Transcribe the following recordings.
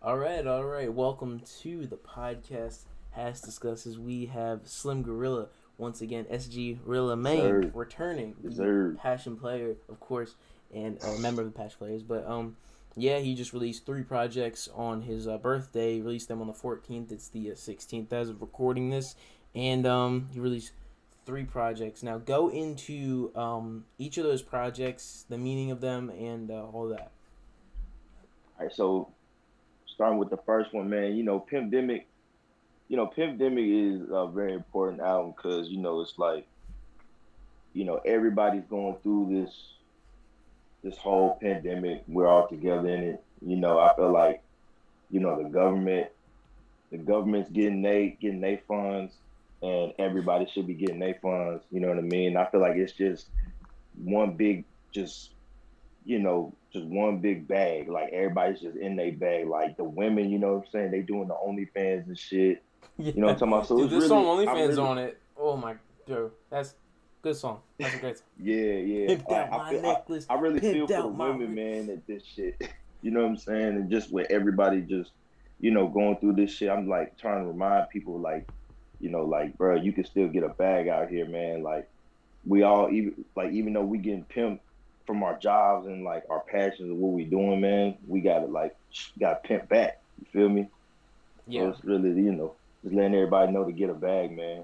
All right. Welcome to the podcast. HASSDISCUSSES. We have Slim Guerilla once again. SG Rilla Main Deserved. returning. The Deserved. Passion player, of course, and a member of the Passion players. But yeah, he just released 3 projects on his birthday. Released them on the 14th. It's the 16th as of recording this, and he released 3 projects. Now go into each of those projects, the meaning of them, and all that. All right, so starting with the first one, man. Pimpdemic. Pimpdemic is a very important album because it's like everybody's going through this whole pandemic. We're all together in it. I feel like the government's getting they funds, and everybody should be getting their funds. You know what I mean? I feel like it's just one big just just one big bag. Like everybody's just in their bag. Like the women, you know what I'm saying? They doing the OnlyFans and shit. You know what Yeah, I'm talking about? So dude, it's this song really, I OnlyFans really, on it. Oh my, dude, that's good song. That's a great song. yeah, yeah. Pimped Like out my necklace, I really feel pimped for the out my women, ring. man, that this shit. You know what I'm saying? And just with everybody just, going through this shit, I'm like trying to remind people, like, like, bro, you can still get a bag out here, man. Like we all even though we getting pimped from our jobs and like our passions of what we doing, man, we gotta got pimp back. You feel me? So Yeah, it's really, just letting everybody know to get a bag, man.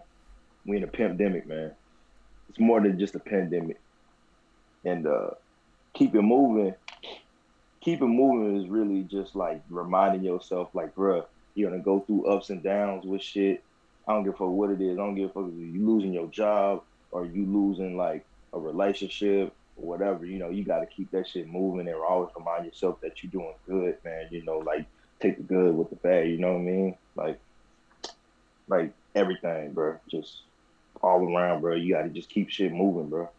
We in a pimpdemic, man. It's more than just a pandemic. And keep it moving. Keep it moving is really just like reminding yourself, like, bruh, you're gonna go through ups and downs with shit. I don't give a fuck what it is. I don't give a fuck if you losing your job or you losing like a relationship or whatever. You got to keep that shit moving and always remind yourself that you're doing good, man. Like take the good with the bad. You know what I mean? Like everything, bro. Just all around, bro. You got to just keep shit moving, bro.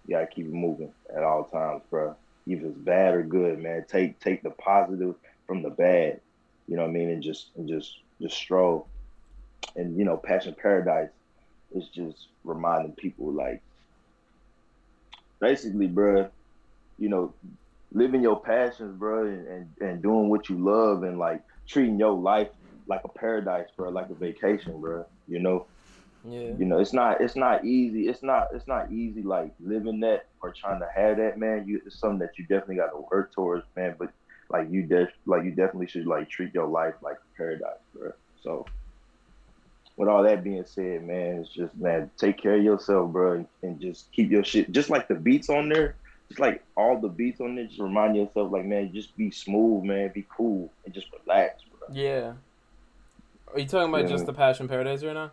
You got to keep it moving at all times, bro. Either it's bad or good, man. Take the positive from the bad. You know what I mean? And just stroll. And Passion Paradise is just reminding people, like, basically, bro. You know, living your passions, bro, and doing what you love, and like treating your life like a paradise, bro, like a vacation, bro. yeah. It's not easy. It's not easy like living that or trying to have that, man. It's something that you definitely got to work towards, man. But you definitely should like treat your life like a paradise, bro. So with all that being said, man, it's just, man, take care of yourself, bro, and just keep your shit. Just like the beats on there, just like all the beats on there, just remind yourself, like, man, just be smooth, man, be cool, and just relax, bro. Yeah. Are you talking about Feel just me? the Passion Paradise right now?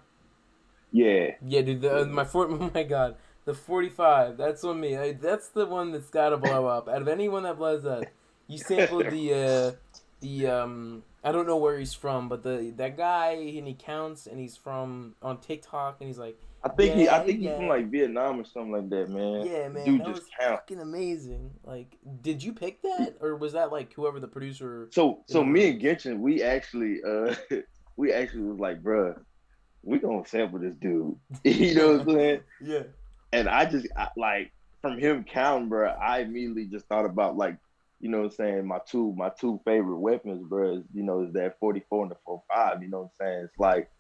Yeah, Yeah, dude. yeah. Oh my god, the 45. That's on me. That's the one that's gotta blow up. Out of anyone that blows up, you sampled the. I don't know where he's from, but that guy and he counts and he's from on TikTok and he's like, I yeah, think he's from yeah, like Vietnam or something like that, man. yeah, man. Dude That just was count. fucking amazing. Like, did you pick that or was that like whoever the producer in So the me room and is? Genshin, we actually we actually was like, bruh, we gonna sample this dude. You know what I'm saying? Yeah. And like from him counting, bro, I immediately just thought about, like, what I'm saying, my two favorite weapons, bro, is that 44 and the 45. You know what I'm saying? It's like,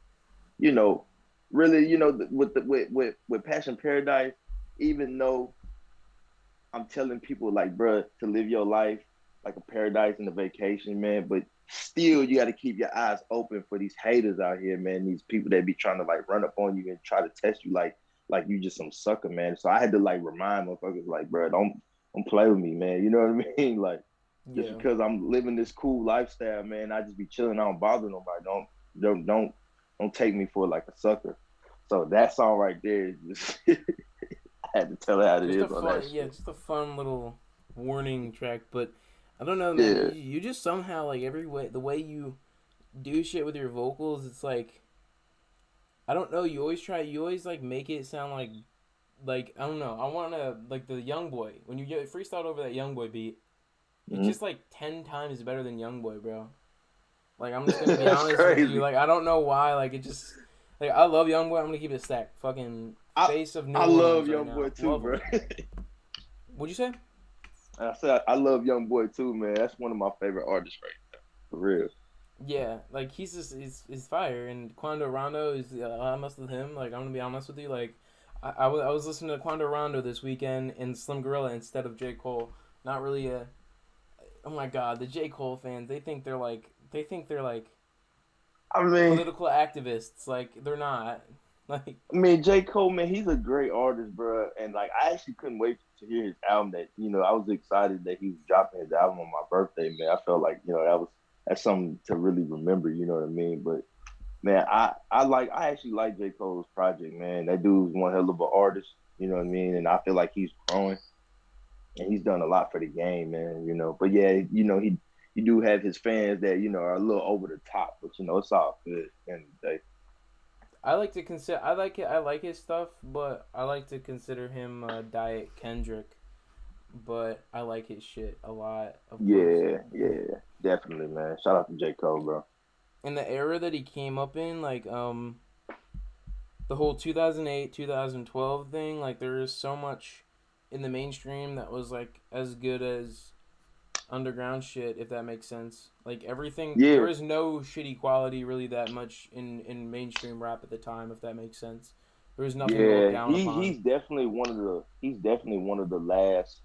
you know, really, with Passion Paradise, even though I'm telling people, like, bro, to live your life like a paradise and a vacation, man. But still, you got to keep your eyes open for these haters out here, man. These people that be trying to like run up on you and try to test you, like you just some sucker, man. So I had to like remind motherfuckers, like, bro, don't play with me, man. You know what I mean? Like, just Yeah. because I'm living this cool lifestyle, man, I just be chilling. I don't bother nobody. Don't take me for like a sucker. So that song right there is just I had to tell it how it Just a is on that fun, yeah, shit. just a fun little warning track. But I don't know, man. Yeah. You just somehow like every way the way you do shit with your vocals, it's like I don't know. You always like make it sound like I don't know. I want to like the Young Boy when you get freestyle over that Young Boy beat. It's Mhm. just like 10 times better than Young Boy, bro. Like I'm just gonna be That's honest with you. crazy. Like I don't know why. Like it just like I love Young Boy. I'm gonna keep it stacked. Fucking I face of New I love Orleans right Young Boy now. too, Love bro. him. What'd you say? I said I love Young Boy too, man. That's one of my favorite artists, right? for real. Yeah, like he's just he's fire, and Quando Rondo is I mess with him. Like I'm gonna be honest with you, like I was listening to Quando Rondo this weekend and Slim Gorilla instead of J Cole. Not really a oh my god, the J Cole fans they think they're like I mean, political activists. Like they're not. Like J. Cole, man, he's a great artist, bro. And like, I actually couldn't wait to hear his album. That I was excited that he was dropping his album on my birthday, man. I felt like that's something to really remember. You know what I mean? But man, I actually like J. Cole's project, man. That dude's one hell of an artist. You know what I mean? And I feel like he's growing and he's done a lot for the game, man. But yeah, he do have his fans that are a little over the top, but it's all good at the end of the day. I like to consider I like it I like his stuff, but I like to consider him Diet Kendrick. But I like his shit a lot, of course. Yeah, yeah, definitely, man. Shout out to J. Cole, bro. In the era that he came up in, like the whole 2008 2012 thing, like there is so much in the mainstream that was like as good as underground shit, if that makes sense. Like everything, there Yeah, is no shitty quality really that much in mainstream rap at the time, if that makes sense. There was nothing to look yeah. down He upon. he's definitely one of the last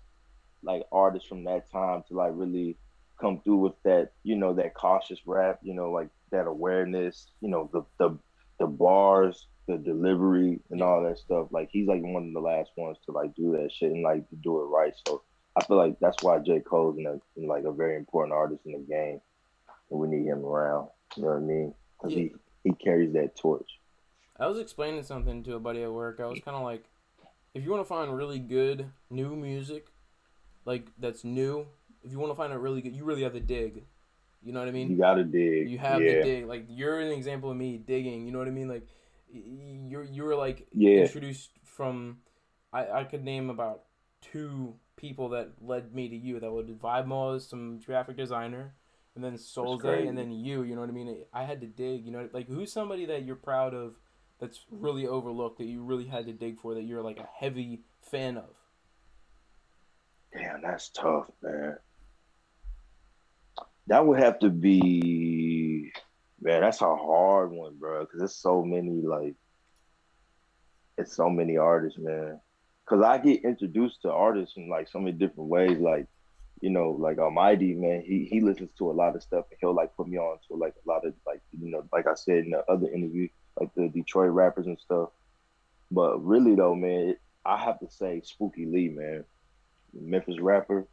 like artists from that time to like really come through with that, that cautious rap, like that awareness, the bars, the delivery and Yeah, all that stuff. Like he's like one of the last ones to like do that shit and like to do it right. So I feel like that's why J. Cole's like a very important artist in the game and we need him around. You know what I mean? Because yeah. he carries that torch. I was explaining something to a buddy at work. I was kind of like, if you want to find really good new music, like that's new, if you want to find it really good, you really have to dig. You know what I mean? You gotta dig. You have to Yeah. dig. Like you're an example of me digging. You know what I mean? Like you were like Yeah. introduced from. I could name about two people that led me to you. That would Vibe Mo, some graphic designer, and then That's Solze, and crazy. then you. You know what I mean? I had to dig. You know, like who's somebody that you're proud of, that's really overlooked that you really had to dig for, that you're like a heavy fan of. Damn, that's tough, man. That would have to be, man. That's a hard one, bro. Because it's so many artists, man. Because I get introduced to artists in like so many different ways. Like, like Almighty, man. He listens to a lot of stuff, and he'll like put me on to like a lot of like like I said in the other interview, like the Detroit rappers and stuff. But really though, man, I have to say Spooky Lee, man, Memphis rapper.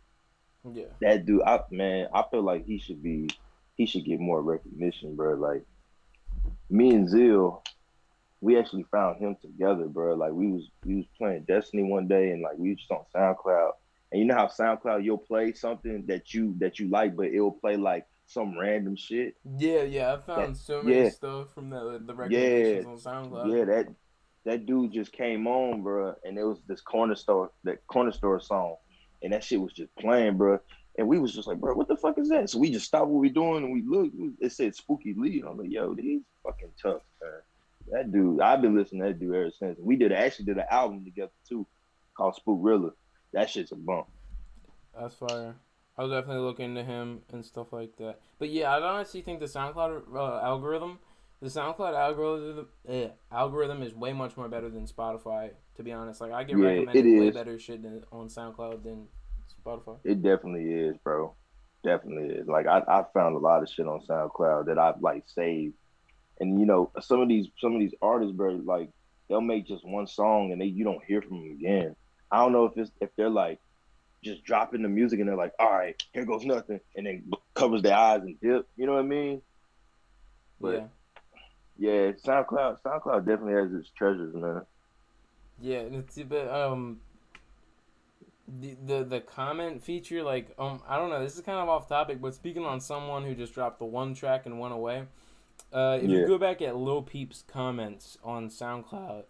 Yeah, That dude, I feel like he should get more recognition, bro. Like me and Zill, we actually found him together, bro. Like we was playing Destiny one day, and like we was just on SoundCloud, and you know how SoundCloud you'll play something that you like, but it'll play like some random shit. yeah. I That found so many yeah, stuff from the yeah, recommendations on SoundCloud. yeah. That dude just came on, bro, and it was this corner store song, and that shit was just playing, bro. And we was just like, bro, what the fuck is that? So we just stopped what we doing and we looked. It said Spooky Lee. I'm like, yo, he's fucking tough, man. That dude, I've been listening to that dude ever since. Actually did an album together too, called Spookzilla. That shit's a bump. That's fire. I'll definitely look into him and stuff like that. But yeah, I honestly think the SoundCloud algorithm is way much more better than Spotify. To be honest, like I get Yeah, it recommended way is. better shit on SoundCloud than Spotify. It definitely is, bro. Definitely is. Like I found a lot of shit on SoundCloud that I've like saved. And some of these artists, bro, like they'll make just one song and you don't hear from them again. I don't know if they're like just dropping the music and they're like, all right, here goes nothing, and then covers their eyes and dip. You know what I mean? But Yeah, yeah, SoundCloud definitely has its treasures, man. yeah. And it's but the comment feature, like I don't know, this is kind of off topic, but speaking on someone who just dropped the one track and went away. If you Yeah, go back at Lil Peep's comments on SoundCloud,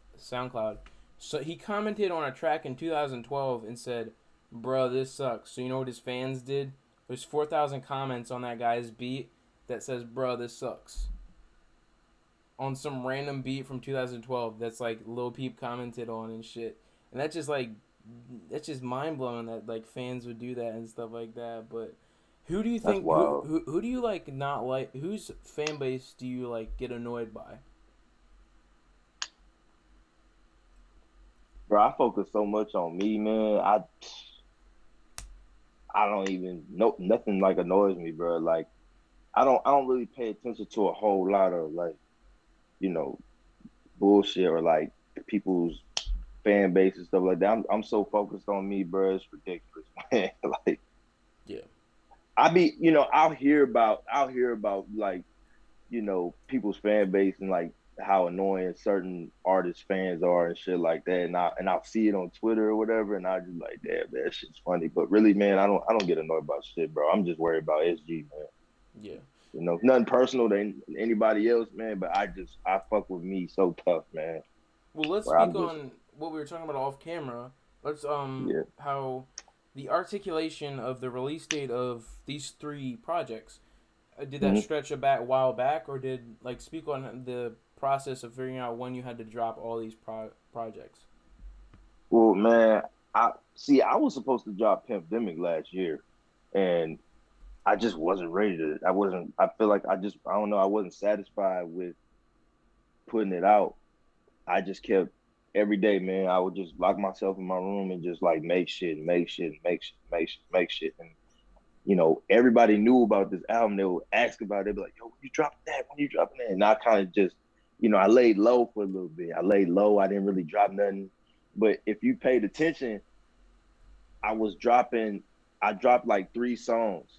so he commented on a track in 2012 and said, "Bruh, this sucks." So you know what his fans did? There's 4,000 comments on that guy's beat that says, "Bruh, this sucks." On some random beat from 2012 that's like Lil Peep commented on and shit. And that's just mind blowing that like fans would do that and stuff like that. But Who do you That's think wild. who do you like not like? Whose fan base do you like get annoyed by? Bro, I focus so much on me, man. I don't even know nothing like annoys me, bro. Like I don't really pay attention to a whole lot of like, you know, bullshit or like people's fan base and stuff like that. I'm so focused on me, bro. It's ridiculous, man. Like Yeah. I be, I'll hear about like, people's fan base and like how annoying certain artists fans are and shit like that. I'll see it on Twitter or whatever, and I just like, damn, that shit's funny. But really, man, I don't get annoyed about shit, bro. I'm just worried about SG, man. Yeah. Nothing personal to anybody else, man. But I fuck with me so tough, man. Well, let's Where speak I'm just on what we were talking about off camera. Let's yeah. how the articulation of the release date of these three projects. Did that Mm-hmm. stretch a while back, or did like speak on the process of figuring out when you had to drop all these projects? Well, man, I was supposed to drop Pimpdemic last year, and I just wasn't ready to. I wasn't. I feel like I don't know. I wasn't satisfied with putting it out. I just kept every day, man. I would just lock myself in my room and just like make shit, make shit, make shit, make shit, make shit. And everybody knew about this album. They would ask about it. They'd be like, "Yo, when you dropping that? When you dropping that?" And I kind of just, I laid low for a little bit. I laid low. I didn't really drop nothing. But if you paid attention, I was dropping. I dropped like three songs.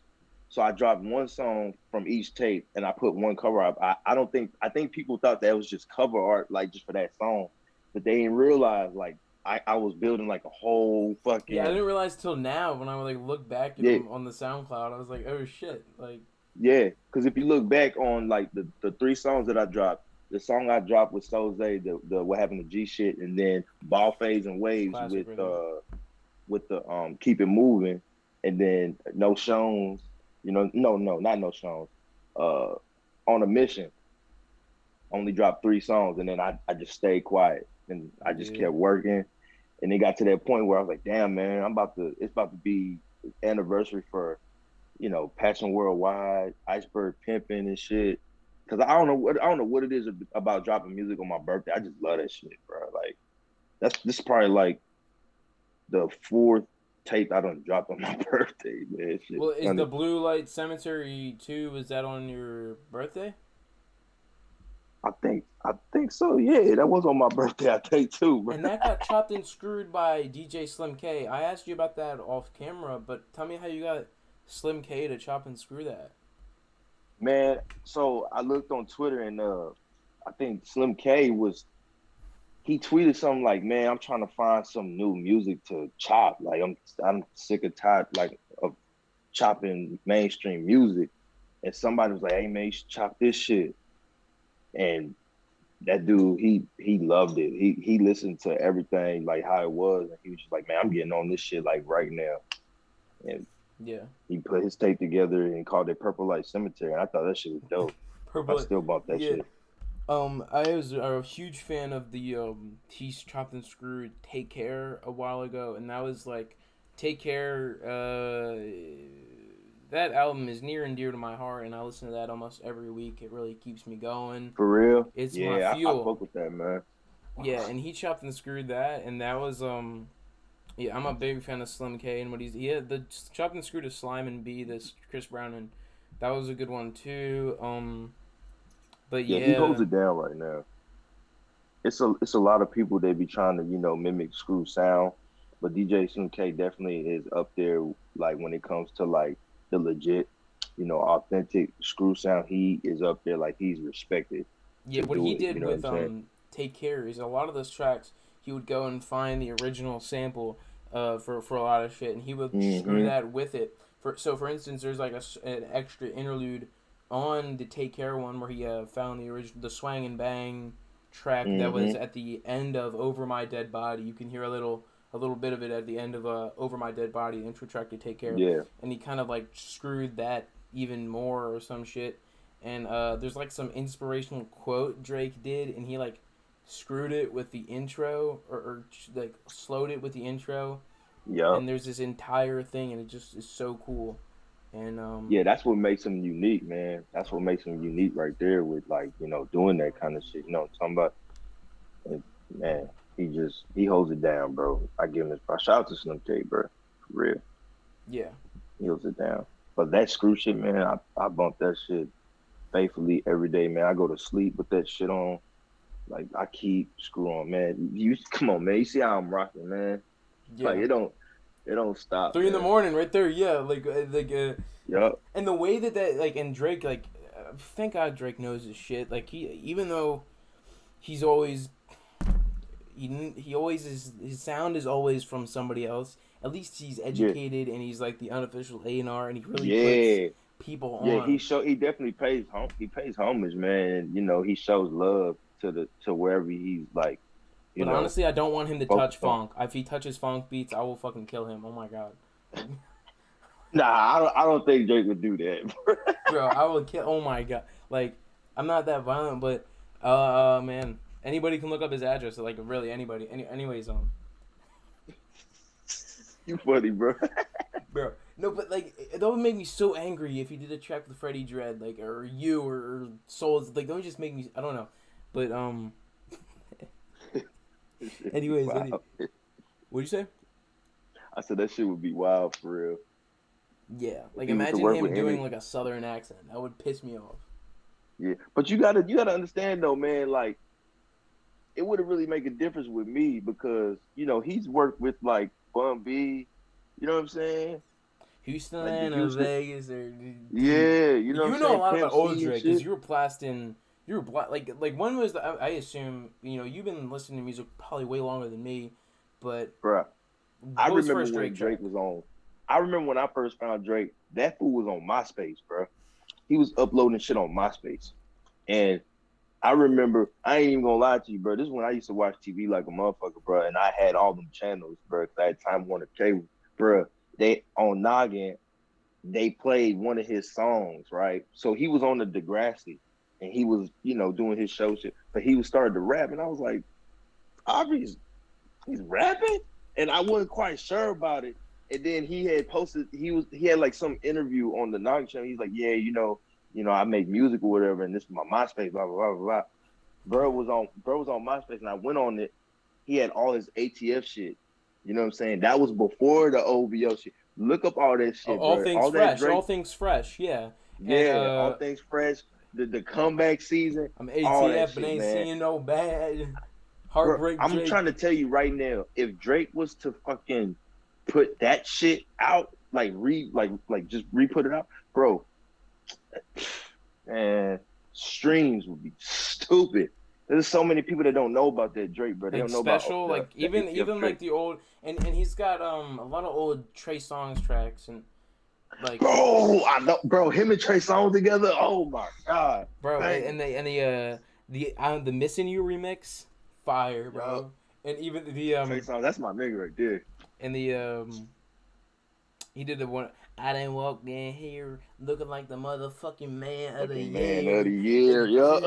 So I dropped one song from each tape, and I put one cover up. I don't think I think people thought that was just cover art, like just for that song, but they didn't realize like I was building like a whole Yeah, I fucking didn't realize till now when I would like look back at yeah. them on the SoundCloud. I was like, oh shit, like Yeah, because if you look back on like the three songs that I dropped, the song I dropped with Soze, the What Happened to G Shit, and then Ball Phase and Waves classic rhythm. with the Keep It Moving, and then No Shones, no, not No Shones, uh on a Mission. Only dropped three songs, and then I just stayed quiet and I just Yeah, kept working, and it got to that point where I was like, damn man, it's about to be anniversary for Passion Worldwide, Iceberg Pimpin' and shit. Cause I don't know what it is about dropping music on my birthday. I just love that shit, bro. Like this is probably like the fourth tape I done dropped on my birthday, man. Shit, well, is the funny. Blue Light Cemetery 2, is that on your birthday? I think so. Yeah, that was on my birthday. I think too, bro. And that got chopped and screwed by DJ Slim K. I asked you about that off camera, but tell me how you got Slim K to chop and screw that. Man, so I looked on Twitter and I think Slim K was he tweeted something like, "Man, I'm trying to find some new music to chop. Like I'm sick and tired like of chopping mainstream music." And somebody was like, "Hey man, you should chop this shit." And that dude, he loved it. He listened to everything like how it was, and he was just like, "Man, I'm getting on this shit like right now." And Yeah. he put his tape together and called it Purple Light Cemetery, and I thought that shit was dope. I Purple. still bought that Yeah. shit. I was a huge fan of the He's Chopped and Screwed Take Care a while ago, and that was like Take Care. That album is near and dear to my heart, and I listen to that almost every week. It really keeps me going. For real? It's my Yeah, I fuel. fuck with that, man. Yeah, and he chopped and screwed that, and that was yeah, I'm a big fan of Slim K and what he had the chopped and screwed to Slime and B, this Chris Brown, and that was a good one too. But Yeah, he holds yeah, it down right now. It's a lot of people that be trying to mimic Screw sound, but DJ K definitely is up there. Like when it comes to like the legit, authentic Screw sound, he is up there. Like he's respected yeah, to what do he it. You did know what I'm with saying? Take Care is a lot of those tracks he would go and find the original sample for a lot of shit, and he would screw Mm-hmm. that with it. For instance, there's like an extra interlude on the Take Care one where he found the Swang and Bang track that was Mm-hmm. at the end of Over My Dead Body. You can hear a little bit of it at the end of Over My Dead Body, the intro track to Take Care, Yeah. and he kind of like screwed that even more or some shit. And there's like some inspirational quote Drake did, and he like screwed it with the intro or like slowed it with the intro, Yup. and there's this entire thing, and it just is so cool. And Yeah, that's what makes him unique, man. That's what makes him unique right there with like, doing that kind of shit. You know what I'm talking about? And, man, he holds it down, bro. I give him his props. Shout out to Slim K, bro. For real. yeah, He holds it down. But that screw shit, man, I bump that shit faithfully every day, man. I go to sleep with that shit on. Like I keep screw on, man. You come on, man. You see how I'm rocking, man. Like yeah. it don't stop, 3 in the man. morning, right there. Yeah, Yup. and the way that like and Drake thank God Drake knows his shit. Like he even though he's always he always is his sound is always from somebody else. At least he's Yeah. educated and he's like the unofficial A&R and he really puts Yeah. people Yeah, on. he definitely pays homage, man. And, he shows love to wherever he's like, But honestly, I don't want him to touch focused on. funk. If he touches funk beats, I will fucking kill him. Oh my god. Nah, I don't think Drake would do that. Bro, I will kill. Oh my god. Like, I'm not that violent, but man, anybody can look up his address. Like, really, anybody. Anyways, You funny, bro. bro. No, but like, that would make me so angry if he did a track with Freddie Dredd, like, or you or Souls. Like, that would just make me. I don't know, but anyways, Wow. what'd you say? I said that shit would be wild for real. Yeah, like He was to imagine work him with doing any. like a southern accent. That would piss me off. Yeah, but you gotta understand though, man. Like it wouldn't really make a difference with me because he's worked with like Bun B. You know what I'm saying? Like the Houston or Houston. Vegas or dude, Yeah, you know what I'm you know a saying? lot Pimp about old C and Drake because shit. you were blasting. You were like when was I assume you've been listening to music probably way longer than me, but Bruh. I what was remember first when Drake Drake track? was on. I remember when I first found Drake. That fool was on MySpace, bro. He was uploading shit on MySpace, and I remember. I ain't even gonna lie to you, bro. This is when I used to watch TV like a motherfucker, bro. And I had all them channels, bro. 'Cause I had Time Warner Cable, bro. They on Noggin. They played one of his songs, right? So he was on the Degrassi, and he was, doing his show shit. But he was started to rap, and I was like, obviously he's rapping, and I wasn't quite sure about it. And then he had posted, he had like some interview on the Nog channel. He's like, yeah, I make music or whatever, and this is my MySpace, blah blah blah blah blah. Bro was on MySpace, and I went on it. He had all his ATF shit. You know what I'm saying? That was before the OVO shit. Look up all that shit, All bro. things All that fresh, all Drake, things fresh, yeah. And yeah, all things fresh. The comeback season, I'm all that ATF, but shit, ain't man. seeing no bad. Bro, Heartbreak I'm Drake. trying to tell you right now, if Drake was to fucking put that shit out, like just re-put it out, bro, man, streams would be stupid. There's so many people that don't know about that Drake, bro. They Like don't know about special, the, like the ATF even like Drake. the old and he's got a lot of old Trey Songz tracks and like Bro, I know, bro. Him and Trey Songz together. Oh my god, bro bang, the Missing You remix, fire, yo, bro. And even the Trey Songz. That's my nigga right there. and the he did the one I didn't walk in here looking like the motherfucking man of the Fucking man of the year. year, yo.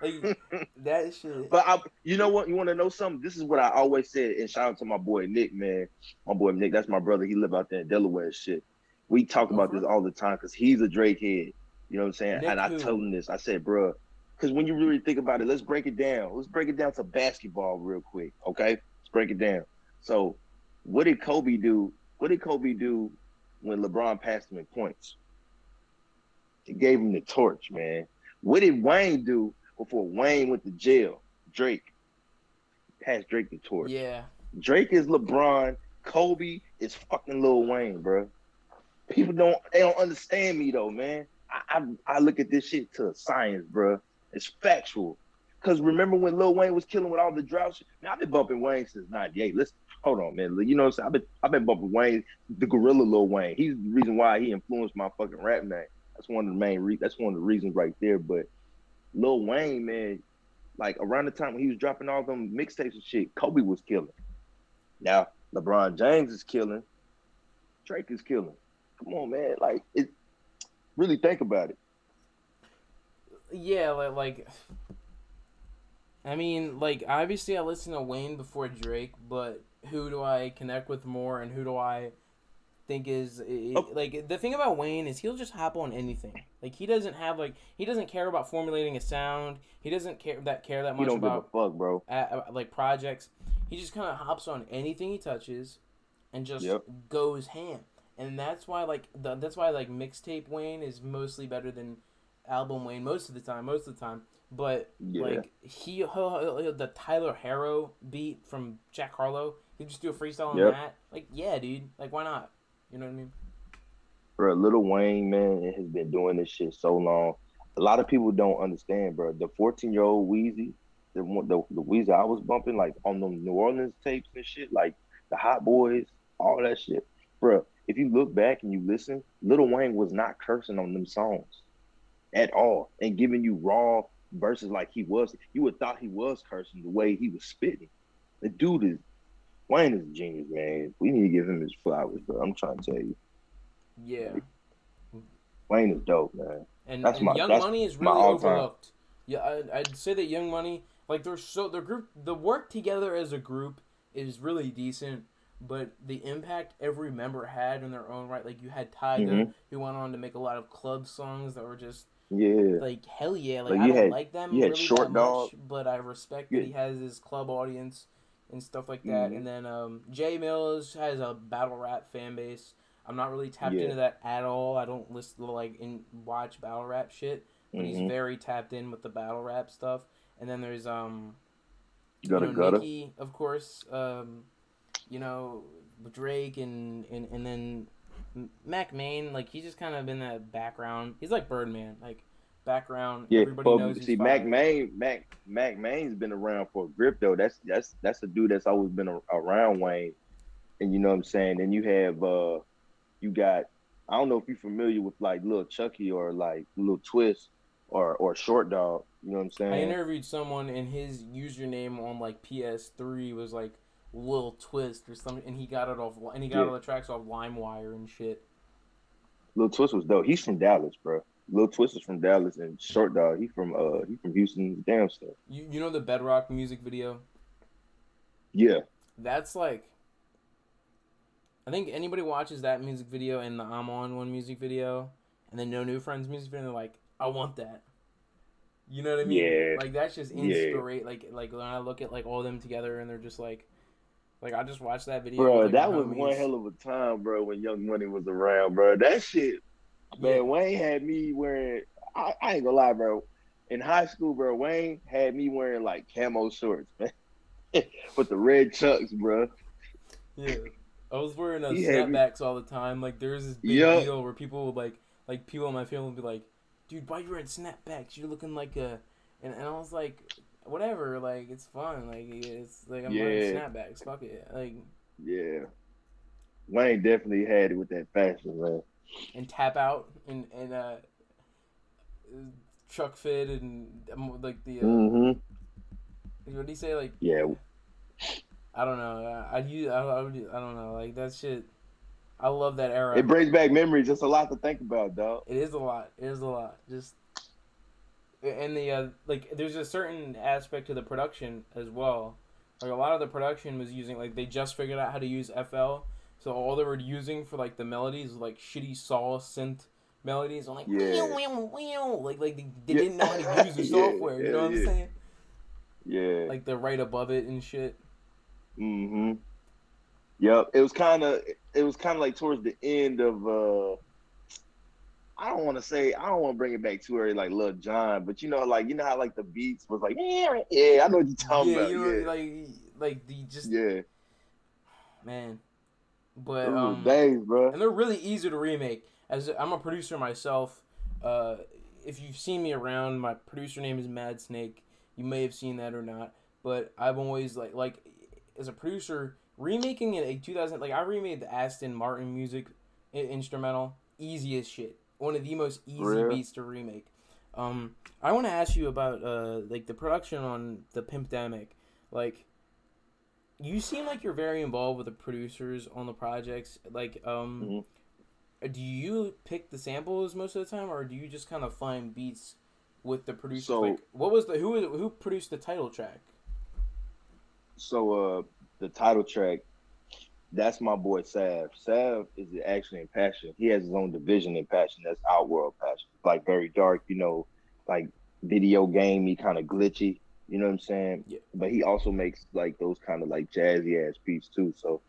Like that shit. But you know what? You want to know something? This is what I always said. And shout out to my boy Nick, man. My boy Nick, that's my brother. He live out there in Delaware and shit. We talk Oh, about for this real? all the time because he's a Drake head. You know what I'm saying? And Nick I tell who? him this. I said, bro, because when you really think about it, let's break it down. Let's break it down to basketball real quick, okay? Let's break it down. So, what did Kobe do? What did Kobe do when LeBron passed him in points? He gave him the torch, man. What did Wayne do before Wayne went to jail? Drake passed Drake the torch. Yeah. Drake is LeBron. Kobe is fucking Lil Wayne, bro. People don't understand me though, man. I look at this shit to science, bro. It's factual. Cause remember when Lil Wayne was killing with all the drought shit? Man, I've been bumping Wayne since '98. Listen, hold on, man. You know what I'm saying? I've been bumping Wayne, the Guerilla Lil Wayne. He's the reason why he influenced my fucking rap name. That's one of the that's one of the reasons right there. But Lil Wayne, man, like around the time when he was dropping all them mixtapes and shit, Kobe was killing. Now LeBron James is killing. Drake is killing. Come on, man. Like it. Really think about it. Yeah, I mean, like obviously I listen to Wayne before Drake, but who do I connect with more and who do I think is Oh, like the thing about Wayne is he'll just hop on anything. Like he doesn't care about formulating a sound. He doesn't care that he much don't give a about fuck, bro. like projects. He just kind of hops on anything he touches and just Yep. goes ham. And that's why like mixtape Wayne is mostly better than album Wayne most of the time. But Yeah. like he'll the Tyler Harrow beat from Jack Harlow, he just do a freestyle on Yep. that. Like yeah, dude. Like why not? You know what I mean? Bro, Lil Wayne, man, has been doing this shit so long. A lot of people don't understand, bro. The 14-year-old Wheezy, the Wheezy I was bumping, like on them New Orleans tapes and shit, like the Hot Boys, all that shit. Bro, if you look back and you listen, Lil Wayne was not cursing on them songs at all and giving you raw verses like he was. You would thought he was cursing the way he was spitting. The dude is, Wayne is a genius, man. We need to give him his flowers, bro. I'm trying to tell you. Yeah. Like, Wayne is dope, man. That's And Young that's Money is my really all time. overlooked. Yeah, I'd say that Young Money, like the work together as a group is really decent, but the impact every member had in their own right, like you had Tyga Hmm. who went on to make a lot of club songs that were just Yeah, like hell yeah, like like I don't like you them had really that Short Dog. much, but I respect that You he has his club audience and stuff like that. hmm And then Jay Mills has a battle rap fan base. I'm not really tapped Yeah. into that at all. I don't listen to like and watch battle rap shit, but he's hmm very tapped in with the battle rap stuff. And then there's Gutter gutter. Nicki, of course, you know, Drake and then Mac Main, like he's just kind of in that background. He's like Birdman, like background. Yeah, Everybody but knows he's see, fire. Mac Main's been around for a grip though. That's a dude that's always been around Wayne, and you know what I'm saying. Then you have you got, I don't know if you're familiar with like Lil Chucky or like Lil Twist or Short Dog. You know what I'm I saying? interviewed someone and his username on like PS3 was like Lil Twist or something, and he got Yeah, all the tracks off LimeWire and shit. Lil Twist was dope. He's from Dallas, bro. Lil Twist is from Dallas, and Short Dog he from Houston, damn stuff. You know the Bedrock music video? Yeah, That's like I think anybody watches that music video and the I'm On One music video, and then No New Friends music video, and they're like, I want that. You know what I mean? yeah, Like that's just yeah. inspirate. Like when I look at like all of them together, and they're just like I just watched that video with Bro, like my that was one homies. hell of a time, bro, when Young Money was around, bro. That shit, Yeah, man, Wayne had me wearing, I ain't gonna lie, bro. In high school, bro, Wayne had me wearing like camo shorts, man, with the red chucks, bro. yeah. I was wearing He had me, snapbacks all the time. Like there was this big yup, deal where people would like people in my family would be like, "Dude, why you wearing snapbacks? You're looking like a," and I was like, "Whatever, like it's fun. Like it's like I'm wearing yeah, snapbacks. Fuck it. Like yeah. Wayne definitely had it with that fashion, man. and tap out and truck fit and like the Hmm. what do you say like Yeah, I don't know. I don't know. Like that shit. I love that era. it brings back memories. It's a lot to think about, dog. It is a lot. It is a lot. Just and the like there's a certain aspect to the production as well. Like a lot of the production was using like they just figured out how to use FL, so all they were using for like the melodies was, like shitty saw synth melodies. I'm like Yeah, like they yeah, didn't know how to use the yeah, software. You hell know what I'm yeah, saying? yeah. Like they're right above it and shit. Hmm. Yep. It was kind of like towards the end of I don't want to bring it back too early like Lil Jon, but you know how like the beats was like yeah, I know what you're talking Yeah, about. you Yeah. know, like the just Yeah. man. But Those were the days, bro. and they're really easy to remake. As I'm a producer myself, uh, if you've seen me around, my producer name is Mad Snake. You may have seen that or not, but I've always like as a producer remaking it a 2000 like I remade the Aston Martin music instrumental, easy as shit. One of the most For easy real. beats to remake. I want to ask you about like the production on the Pimpdemic, like you seem like you're very involved with the producers on the projects. Like, Hmm. do you pick the samples most of the time, or do you just kind of find beats with the producers? Like, So what was the who produced the title track? so the title track. That's my boy Sav. Sav is actually in Passion. He has his own division in Passion. That's Outworld Passion. Like very dark, like video gamey, kind of glitchy. You know what I'm saying? Yeah. But he also makes like those kind of like jazzy ass beats too. So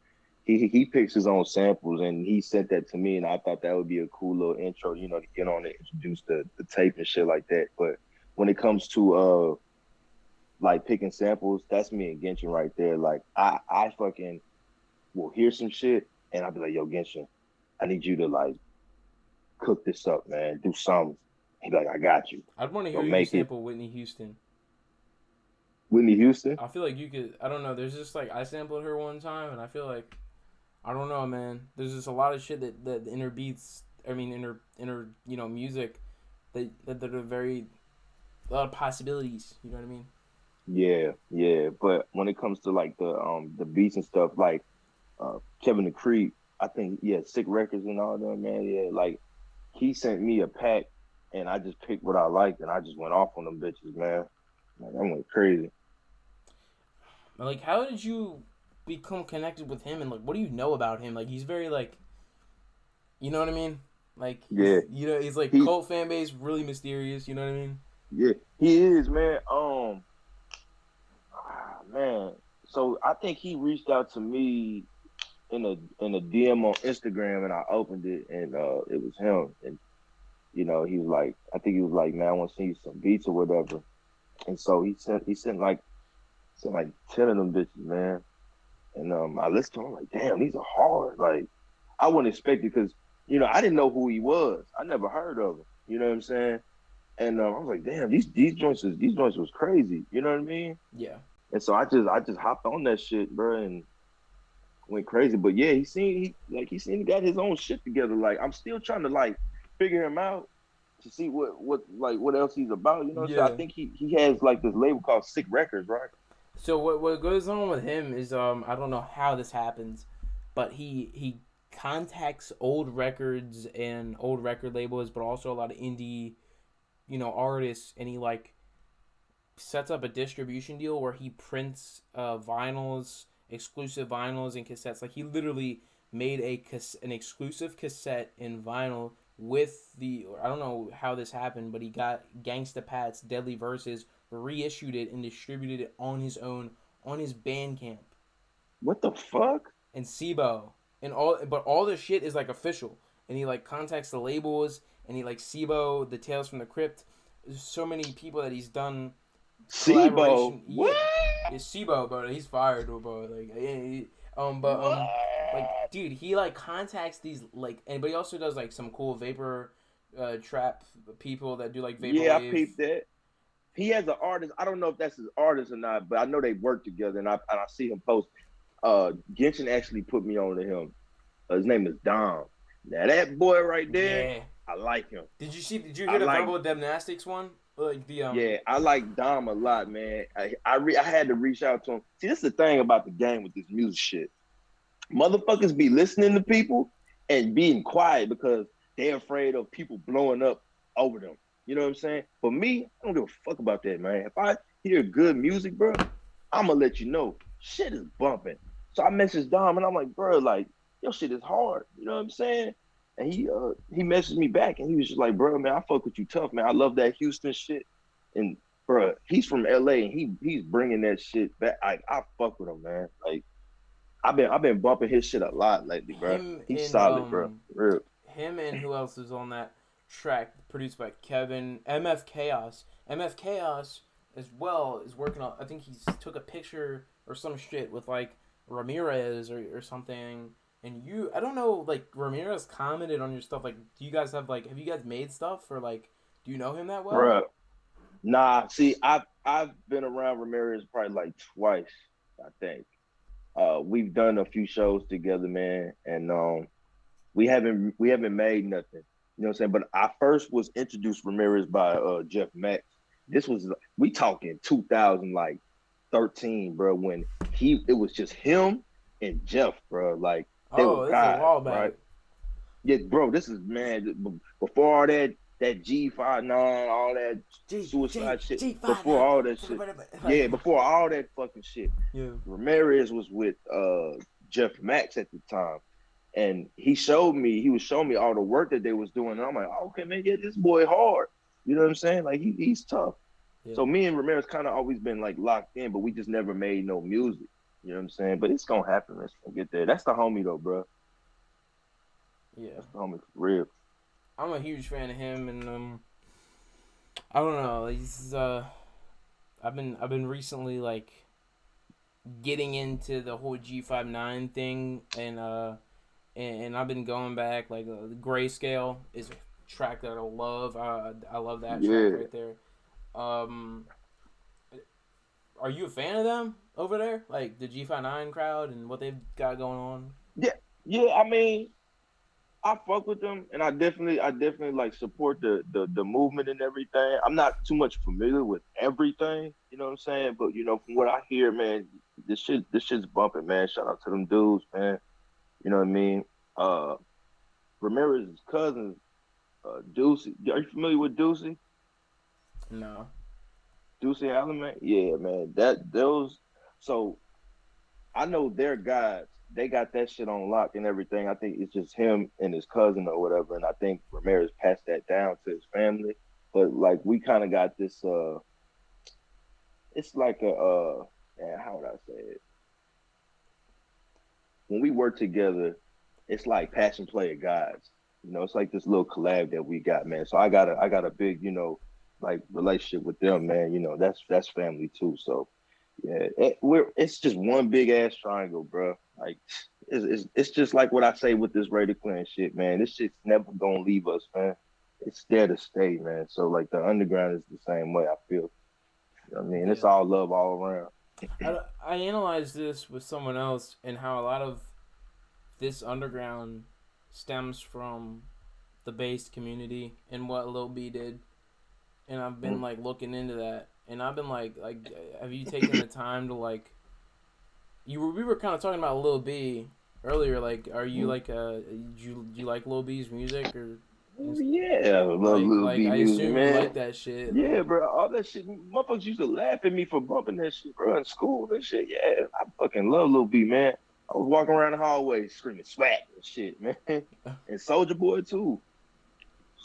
he picks his own samples and he sent that to me, and I thought that would be a cool little intro, to get on and introduce the tape and shit like that. But when it comes to like picking samples, that's me and Genshin right there. Like I fucking will hear some shit and I'll be like, yo, Genshin, I need you to like cook this up, man. Do something. He'd be like, I got you. I'd want to Go hear you make it. sample Whitney Houston. Whitney Houston? I feel like you could. I don't know. There's just like I sampled her one time, and I feel like I don't know, man. There's just a lot of shit that the inner beats. I mean, inner music that are very a lot of possibilities. You know what I mean? Yeah, yeah. But when it comes to like the beats and stuff, like Kevin the Creep, I think Sick Records and all that, man. Yeah, like he sent me a pack and I just picked what I liked and I just went off on them bitches, man. Like I went crazy. Like, how did you become connected with him, and like, what do you know about him? Like, he's very like, you know what I mean? Like, Yeah. he's like He cult fan base, really mysterious. You know what I mean? yeah, he is, man. Man. So I think he reached out to me in a DM on Instagram and I opened it and it was him. And he was like, I think he was like, man, I want to see some beats or whatever. And so he sent like 10 of them bitches, man. And I listened to him, like, damn, these are hard. Like, I wouldn't expect it because, I didn't know who he was. I never heard of him. You know what I'm saying? And I was like, damn, these joints was crazy. You know what I mean? Yeah. And so I just hopped on that shit, bro, and went crazy. But yeah, he got his own shit together. Like, I'm still trying to like figure him out to see what else he's about. You know what I'm saying? I Yeah. think he has like this label called Sick Records, right? So what goes on with him is I don't know how this happens, but he contacts old records and old record labels, but also a lot of indie, artists, and he like sets up a distribution deal where he prints vinyls, exclusive vinyls and cassettes. Like he literally made an exclusive cassette in vinyl with I don't know how this happened, but he got Gangsta Pat's Deadly Verses, reissued it and distributed it on his own on his Bandcamp What the fuck? and SIBO and all this shit is like official, and he like contacts the labels and he like SIBO the Tales from the Crypt. There's so many people that he's done Sibo? collaboration. What? Yeah, it's SIBO, bro. He's fired, bro. Like, but What? like, dude, he like contacts these like, but he also does like some cool vapor, trap people that do like Yeah, I vaporwave. peeped that. He has an artist. I don't know if that's his artist or not, but I know they work together, and I see him post. Genshin actually put me on to him. His name is Dom. Now that boy right there, Yeah. I like him. Did you I hear the like, verbal gymnastics one? Like the yeah, I like Dom a lot, man. I had to reach out to him. See, this is the thing about the game with this music shit. Motherfuckers be listening to people and being quiet because they're afraid of people blowing up over them. You know what I'm saying? For me, I don't give a fuck about that, man. If I hear good music, bro, I'm gonna let you know shit is bumping. So I messaged Dom and I'm like, bro, like your shit is hard. You know what I'm saying? And he messaged me back and he was just like, bro, man, I fuck with you tough, man. I love that Houston shit. And bro, he's from LA and he's bringing that shit back. I fuck with him, man. Like I've been bumping his shit a lot lately, bro. him He's and solid, bro. Real. him and who else is on that track produced by Kevin MF Chaos. MF Chaos as well is working on. I think he took a picture or some shit with like Ramirez or something. And I don't know, like Ramirez commented on your stuff. Like, do you guys have you guys made stuff or like, do you know him that well? Bro. Nah, see, I've been around Ramirez probably like twice, I think. We've done a few shows together, man, and we haven't made nothing. You know what I'm saying? But I first was introduced Ramirez by Jeff Max. This was we talking 2000 like 13, bro, when it was just him and Jeff, bro. Like they Oh, were this is a guys, while back. right? Yeah, bro, this is man before all that G59, all that suicide shit. Before all that shit. Yeah, before all that fucking shit. Yeah. Ramirez was with Jeff Max at the time. And he was showing me all the work that they was doing. And I'm like, oh, okay, man, yeah, this boy hard. You know what I'm saying? Like he's tough. Yeah. So me and Ramirez kind of always been like locked in, but we just never made no music. You know what I'm saying? But it's gonna happen. It's gonna get there. That's the homie though, bro. Yeah. That's the homie for real. I'm a huge fan of him, and I don't know. He's I've been recently like getting into the whole G59 thing, and I've been going back. Like the Grayscale is a track that I love. I love that track Yeah. right there. Are you a fan of them over there? Like the G59 crowd and what they've got going on? Yeah. Yeah. I mean, I fuck with them, and I definitely like support the movement and everything. I'm not too much familiar with everything, you know what I'm saying? But you know, from what I hear, man, this shit's bumping, man. Shout out to them dudes, man. You know what I mean? Uh, Ramirez's cousin, Ducey. Are you familiar with Ducey? No. Ducey Allen, man? Yeah, man. That those. So I know their guys. They got that shit on lock and everything. I think it's just him and his cousin or whatever. And I think Ramirez passed that down to his family. But like we kind of got this. It's like a. Man, how would I say it? When we work together, it's like passion play of guys. You know, it's like this little collab that we got, man. So I got a big, you know, like relationship with them, man. You know, that's family too. So yeah, it's just one big ass triangle, bro. Like it's just like what I say with this Raider Clan shit, man. This shit's never gonna leave us, man. It's there to stay, man. So like the underground is the same way. I feel. You know what I mean, Yeah. it's all love all around. I analyzed this with someone else and how a lot of this underground stems from the bass community and what Lil B did, and I've been like looking into that, and I've been like, have you taken the time to like? We were kind of talking about Lil B earlier. Like, are you like do you like Lil B's music or? Yeah, I love Lil B I music, assume you man. like that shit. Yeah, Like, bro. All that shit, motherfuckers used to laugh at me for bumping that shit, bro, in school and shit. Yeah, I fucking love Lil B, man. I was walking around the hallway screaming swag and shit, man. And Soldier Boy too.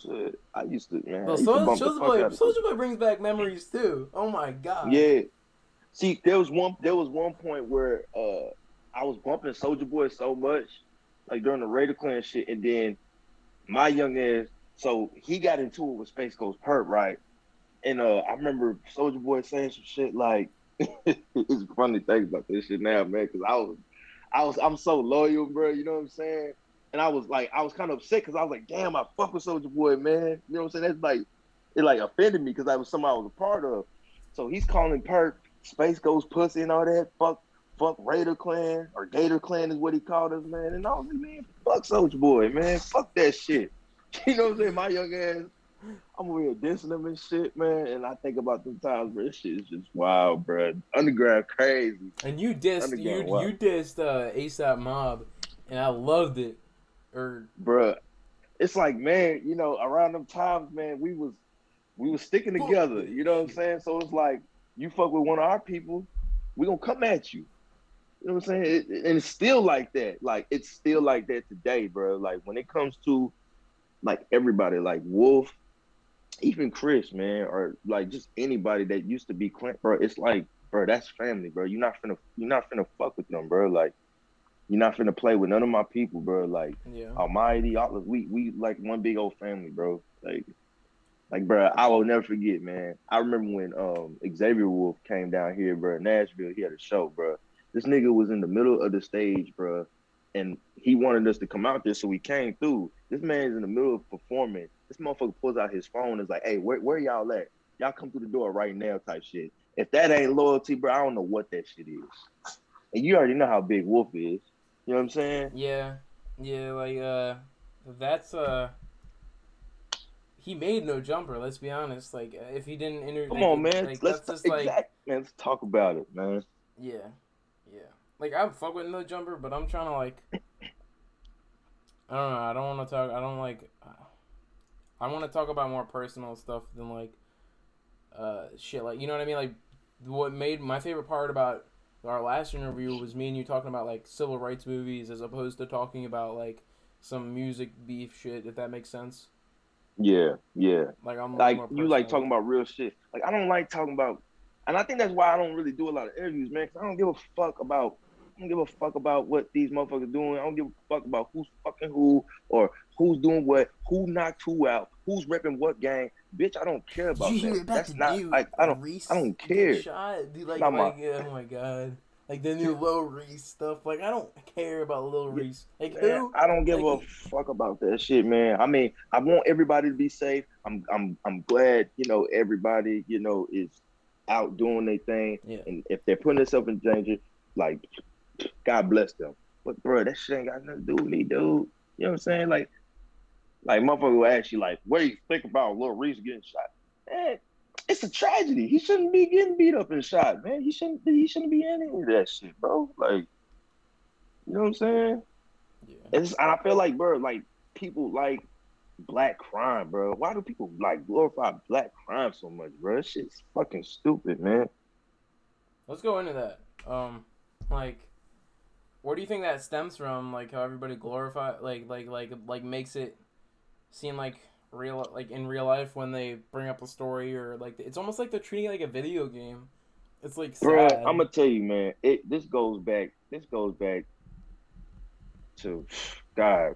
Shit, no, I used to bump the fuck out of Soldier people. Boy brings back memories too. Oh my god. Yeah. See, there was one point where I was bumping Soldier Boy so much, like during the Raider Clan shit, and then my young ass, so he got into it with Space Ghost Perp, right? And I remember Soldier Boy saying some shit like, it's funny things about this shit now, man, because I'm so loyal, bro. You know what I'm saying? And I was kind of upset because I was like, damn, I fuck with Soldier Boy, man. You know what I'm saying? That's like, it like offended me because I was somebody I was a part of. So he's calling Perk Space Ghost pussy and all that. Fuck Raider Clan or Gator Clan is what he called us, man. And I was like, man, fuck Soldier Boy, man. Fuck that shit. You know what I'm saying? My young ass, I'm over here dissing them and shit, man. And I think about them times, bro. This shit is just wild, bro. Underground crazy. And Underground you wild. dissed ASAP Mob, and I loved it. Or Bro, it's like, man, you know, around them times, man, we was sticking fuck together. that You know what I'm shit. saying? So it's like, you fuck with one of our people, we gonna come at you. You know what I'm saying? And it's still like that. Like it's still like that today, bro. Like when it comes to like everybody, like Wolf, even Chris, man, or like just anybody that used to be Clint, bro. It's like, bro, that's family, bro. You're not finna fuck with them, bro. Like you're not finna play with none of my people, bro. Like Yeah. Almighty, all we like one big old family, bro. Like, bro, I will never forget, man. I remember when Xavier Wolf came down here, bro, in Nashville. He had a show, bro. This nigga was in the middle of the stage, bro, and he wanted us to come out there, so we came through. This man's in the middle of performing. This motherfucker pulls out his phone and is like, "Hey, where y'all at? Y'all come through the door right now," type shit. If that ain't loyalty, bro, I don't know what that shit is. And you already know how big Wolf is. You know what I'm saying? Yeah. Yeah. Like that's he made no jumper. Let's be honest. Like if he didn't enter, Come on, man. like that's just like Exact, man. Let's talk about it, man. yeah, yeah. Like I fuck with no jumper, but I'm trying to like I don't know. I don't want to talk. I don't like. I want to talk about more personal stuff than like shit. Like you know what I mean. Like what made my favorite part about our last interview was me and you talking about like civil rights movies as opposed to talking about like some music beef shit. If that makes sense. Yeah, yeah. Like I'm Like more you like personal. talking about real shit. Like I don't like talking about, and I think that's why I don't really do a lot of interviews, man. Cause I don't give a fuck about what these motherfuckers doing. I don't give a fuck about who's fucking who or who's doing what, who knocked who out, who's repping what gang. Bitch, I don't care Did you about hear that. about the That's not dude like I Reese don't get care. shot? Dude, Not my oh my god, like the new Lil Reese stuff. Like I don't care about Lil yeah, Reese. Like man, who? I don't give Like a fuck about that shit, man. I mean, I want everybody to be safe. I'm glad, everybody, is out doing their thing. yeah. And if they're putting themselves in danger, like God bless them. But bro, that shit ain't got nothing to do with me, dude. You know what I'm saying? Like motherfucker will ask you, like, what do you think about Lil Reese getting shot? Man, it's a tragedy. He shouldn't be getting beat up and shot, man. He shouldn't be in any of that shit, bro. Like, you know what I'm saying? Yeah. And I feel like, bro, like people like black crime, bro. Why do people like glorify black crime so much, bro? That shit's fucking stupid, man. Let's go into that. Like, where do you think that stems from? Like how everybody glorify, like makes it seem like real, like in real life when they bring up a story or like it's almost like they're treating it like a video game. It's like Bro, I'm sad. gonna tell you, man. This goes back to God.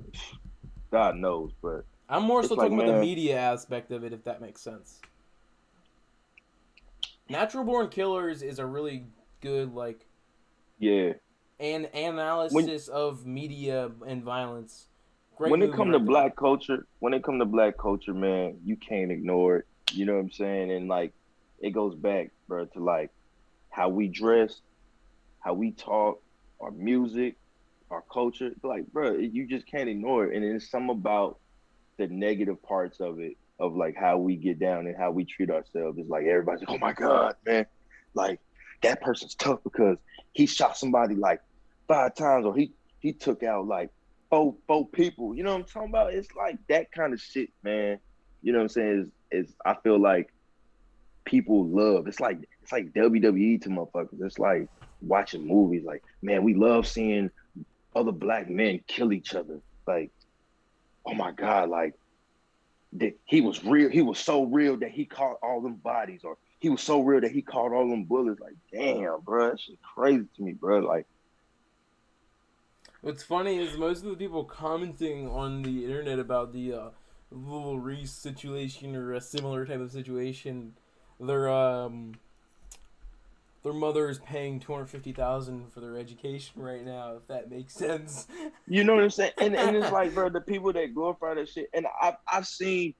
God knows, but I'm more so it's like, talking about the man, media aspect of it, if that makes sense. Natural Born Killers is a really good like yeah. an When analysis of media and violence. Great when it movie come to right there. black culture, man, you can't ignore it. You know what I'm saying? And like, it goes back, bro, to like how we dress, how we talk, our music, our culture. Like, bro, you just can't ignore it. And it's something about the negative parts of it, of like how we get down and how we treat ourselves. It's like everybody's like, oh my God, man, like that person's tough because he shot somebody like 5 times or he took out like four people. You know what I'm talking about? It's like that kind of shit, man. You know what I'm saying? Is I feel like people love. It's like WWE to motherfuckers. It's like watching movies. Like, man, we love seeing other black men kill each other. Like, oh my God, like that he was real. He was so real that he caught all them bodies, or he was so real that he caught all them bullets. Like, damn, bro, that shit crazy to me, bro. Like, What's funny is most of the people commenting on the internet about the Lil Reese situation or a similar type of situation, their their mother is paying $250,000 for their education right now. If that makes sense. you know what I'm saying? And it's like, bro, the people that glorify that shit, and I've seen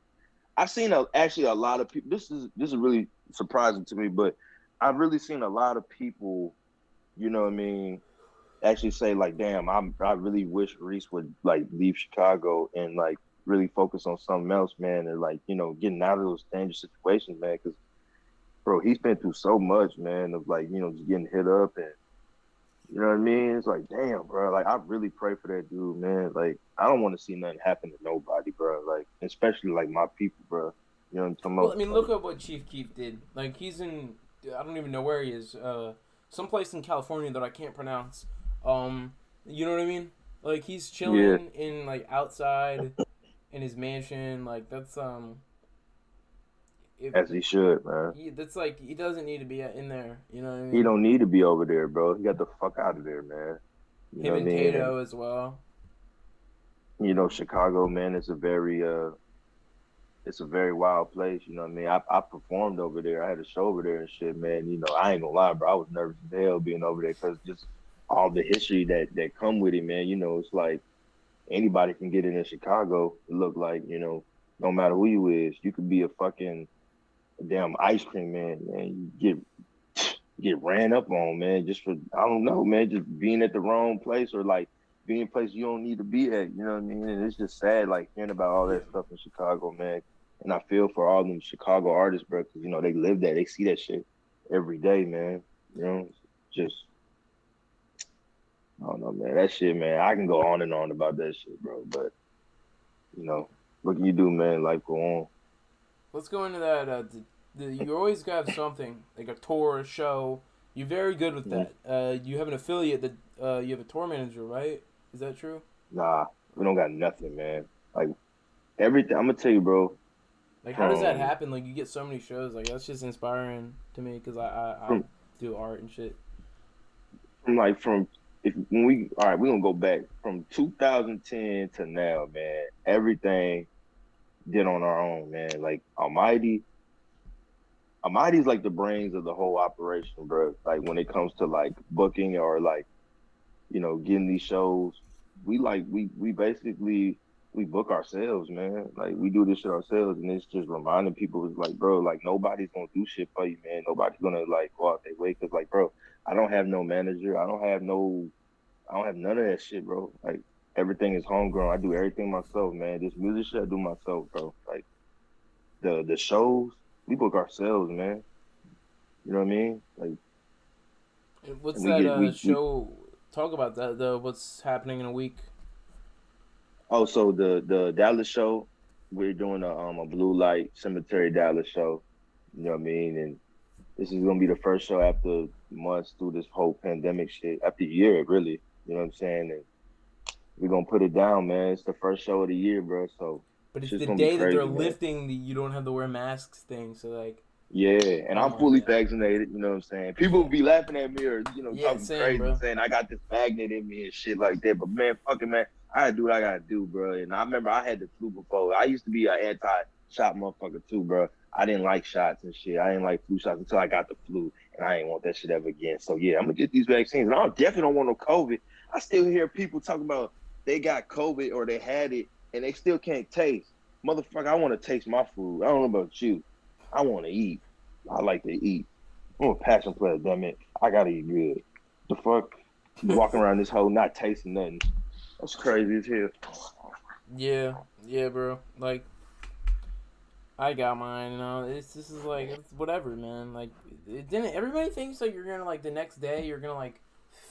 actually a lot of people. This is really surprising to me, but I've really seen a lot of people. You know what I mean? Actually say like, damn, I really wish Reese would like leave Chicago and like really focus on something else, man, and like getting out of those dangerous situations, man. Because bro, he's been through so much, man, of like just getting hit up and you know what I mean. It's like, damn, bro. Like I really pray for that dude, man. Like I don't want to see nothing happen to nobody, bro. Like especially like my people, bro. You know what I'm talking Well, I about? mean, Like look at what Chief Keef did. Like he's in, I don't even know where he is. Someplace in California that I can't pronounce. You know what I mean? Like he's yeah, chilling in like outside in his mansion. Like that's if as he should, man. that's like he doesn't need to be in there. You know what I He mean? don't need to be over there, bro. He got the fuck out of there, man. You know Him what I and mean? And Tato as well. Chicago, man, it's a very wild place. You know what I mean? I performed over there. I had a show over there and shit, man. I ain't gonna lie, bro. I was nervous as hell being over there because just all the history that come with it, man. It's like anybody can get in Chicago. It look like no matter who you is, you could be a fucking damn ice cream man, man. You get ran up on, man, just for I don't know, man, just being at the wrong place or like being in a place you don't need to be at. You know what I mean? And it's just sad, like hearing about all Yeah. that stuff in Chicago, man. And I feel for all them Chicago artists, bro, because they live that, they see that shit every day, man. Just I don't know, man. That shit, man. I can go on and on about that shit, bro. But what can you do, man? Life go on. Let's go into that. You always have something like a tour, a show. You're very good with that. You have an affiliate that you have a tour manager, right? Is that true? Nah, we don't got nothing, man. Like everything, I'm gonna tell you, bro. Like, how does that From happen? Like, you get so many shows. Like, that's just inspiring to me because I from do art and shit. from if when we all right, we're gonna go back from 2010 to now, man. Everything did on our own, man. Like Almighty's like the brains of the whole operation, bro. Like when it comes to like booking or like getting these shows, we basically we book ourselves, man. Like we do this shit ourselves, and it's just reminding people, it's like, bro, like nobody's gonna do shit for you, man. Nobody's gonna like go out their way, cause like, bro, I don't have no manager, I don't have none of that shit, bro. Like everything is homegrown. I do everything myself, man. This music shit I do myself, bro. Like the shows we book ourselves, man. You know what I mean? Like, And what's and we that get we show? Talk about that though. What's happening in a week? Oh, so the Dallas show, we're doing a blue light cemetery Dallas show. You know what I mean? And this is gonna be the first show after months through this whole pandemic shit, after a year, really. You know what I'm saying? And we're gonna put it down, man. It's the first show of the year, bro. So But it's shit's the gonna be day that they're crazy, man. lifting the you don't have to wear masks thing. So like, Yeah, and oh I'm my fully god. vaccinated. You know what I'm saying? People Yeah. be laughing at me or Yeah. talking Same, crazy, bro. saying I got this magnet in me and shit like that. But man, fucking man, I gotta do what I gotta do, bro. And I remember I had the flu before. I used to be an anti-shot motherfucker too, bro. I didn't like shots and shit. I didn't like flu shots until I got the flu, and I ain't want that shit ever again. So yeah, I'm gonna get these vaccines, and I definitely don't want no COVID. I still hear people talking about they got COVID or they had it and they still can't taste. Motherfucker, I want to taste my food. I don't know about you. I want to eat. I like to eat. I'm a passion player, damn it. I gotta eat good. The fuck? You walking around this hole not tasting nothing. That's crazy as hell. Yeah. Yeah, bro. Like, I got mine. You know, this is like it's whatever, man. Like, it didn't. Everybody thinks like you're gonna like the next day you're gonna like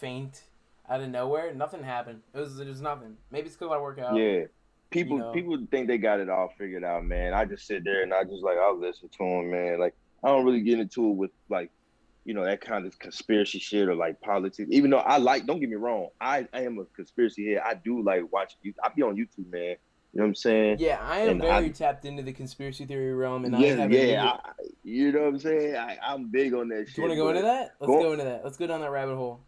faint out of nowhere. Nothing happened. It was nothing. Maybe it's because I work out. Yeah. You People know. people think they got it all figured out, man. I just sit there and I just like I'll listen to them, man. Like I don't really get into it with like that kind of conspiracy shit or like politics. Even though don't get me wrong, I am a conspiracy head. I do like watch you. I be on YouTube, man. You know what I'm saying? Yeah, I am And I very tapped into the conspiracy theory realm, and I yeah, have a yeah, new. you know what I'm saying? I'm big on that Do you want to shit, go into but that? Let's go go into that. Let's go down that rabbit hole.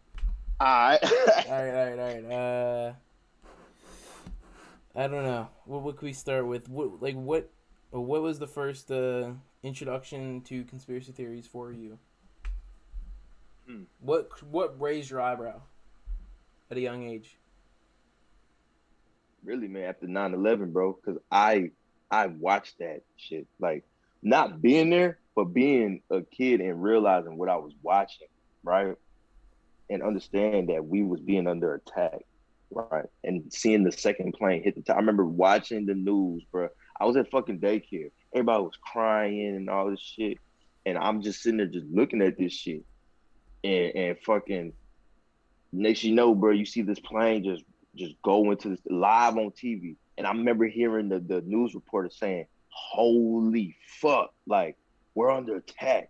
I All right, all right, all right. I don't know. What could we start with? What was the first introduction to conspiracy theories for you? What raised your eyebrow at a young age? really, man, after 9/11, bro, because I watched that shit. Like not being there, but being a kid and realizing what I was watching, right? And understand that we was being under attack, right? And seeing the second plane hit the top. I remember watching the news, bro. I was at fucking daycare. Everybody was crying and all this shit. And I'm just sitting there just looking at this shit. And fucking next you know, bro, you see this plane just go into this live on TV. And I remember hearing the news reporter saying, holy fuck, like we're under attack.